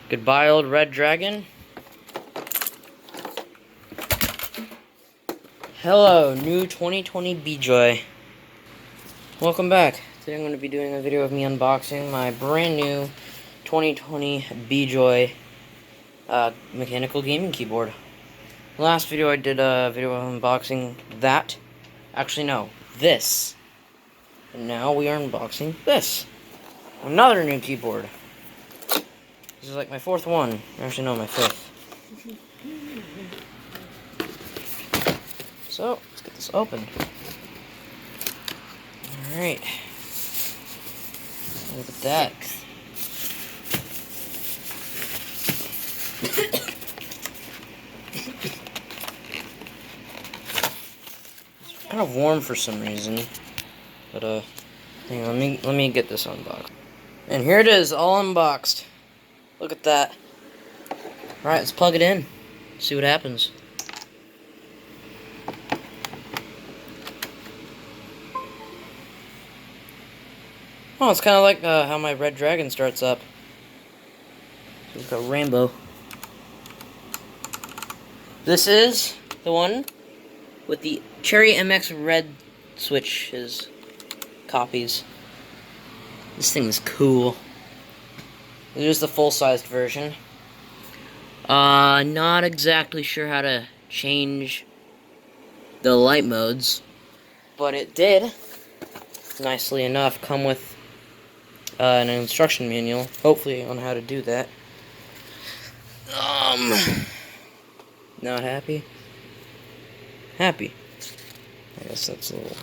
Goodbye, old red dragon. Hello, new 2020 bejoy. Welcome back. Today I'm going to be doing a video of me unboxing my brand new 2020 bejoy mechanical gaming keyboard. Last video I did a video of unboxing that. Actually, no, this. And now we are unboxing this. Another new keyboard. This is like my fourth one. Actually, no, my fifth. So, let's get this open. Alright. Look at that. It's kind of warm for some reason. But, hang on, let me get this unboxed. And here it is, all unboxed. Look at that. Alright, let's plug it in. See what happens. Oh, it's kind of like how my red dragon starts up. So it's got rainbow. This is the one with the Cherry MX red switches copies. This thing is cool. Here's the full-sized version. Not exactly sure how to change the light modes, but it did, nicely enough, come with an instruction manual, hopefully, on how to do that. Not happy? Happy. I guess that's a little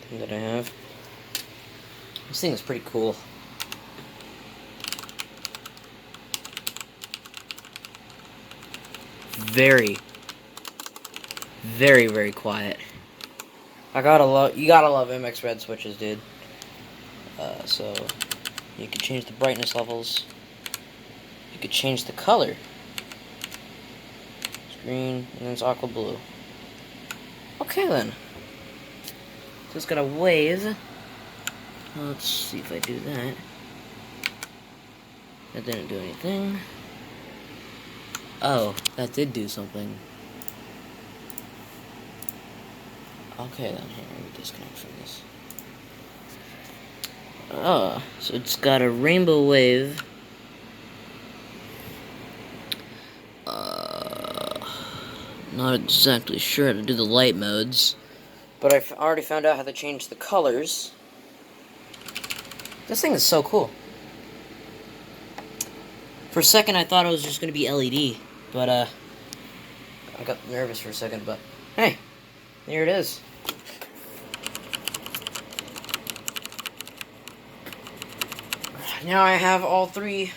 thing that I have. This thing is pretty cool. Very, very quiet. You gotta love MX red switches, dude. So you can change the brightness levels. You could change the color. It's green, and then it's aqua blue. Okay then. So it's got a wave. Let's see if I do that. That didn't do anything. Oh, that did do something. Okay then, here, let me disconnect from this. So it's got a rainbow wave. Not exactly sure how to do the light modes, but I've already found out how to change the colors. This thing is so cool. For a second I thought it was just going to be LED, but I got nervous for a second, but hey, here it is. Now I have all three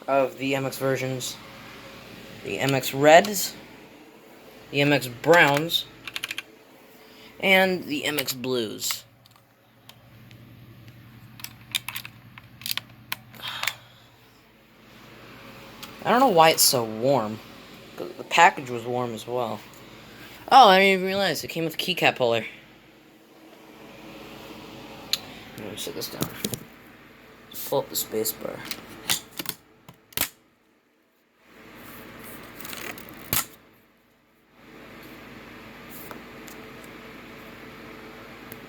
of the MX versions. The MX Reds, the MX Browns, and the MX Blues. I don't know why it's so warm. The package was warm as well. Oh, I didn't even realize it came with a keycap holder. Let me set this down. Let's pull up the space bar.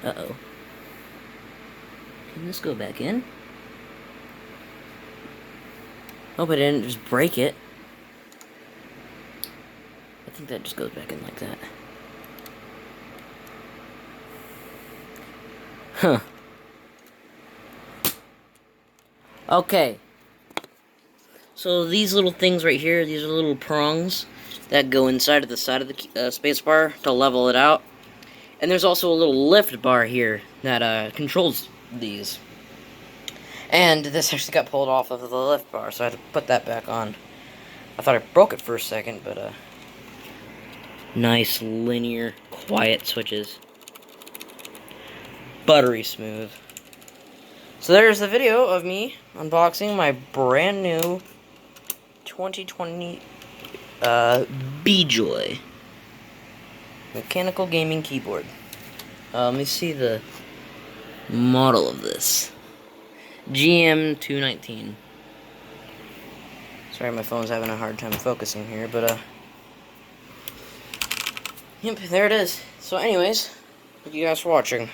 Uh-oh. Can this go back in? Hope I didn't just break it. I think that just goes back in like that. Huh. Okay. So these little things right here, these are little prongs that go inside of the side of the spacebar to level it out. And there's also a little lift bar here that controls these. And this actually got pulled off of the lift bar, so I had to put that back on. I thought I broke it for a second, but nice, linear, quiet switches. Buttery smooth. So there's the video of me unboxing my brand new 2020 bejoy mechanical gaming keyboard. Let me see the model of this. GM219. Sorry, my phone's having a hard time focusing here, but, yep, there it is. So anyways, thank you guys for watching.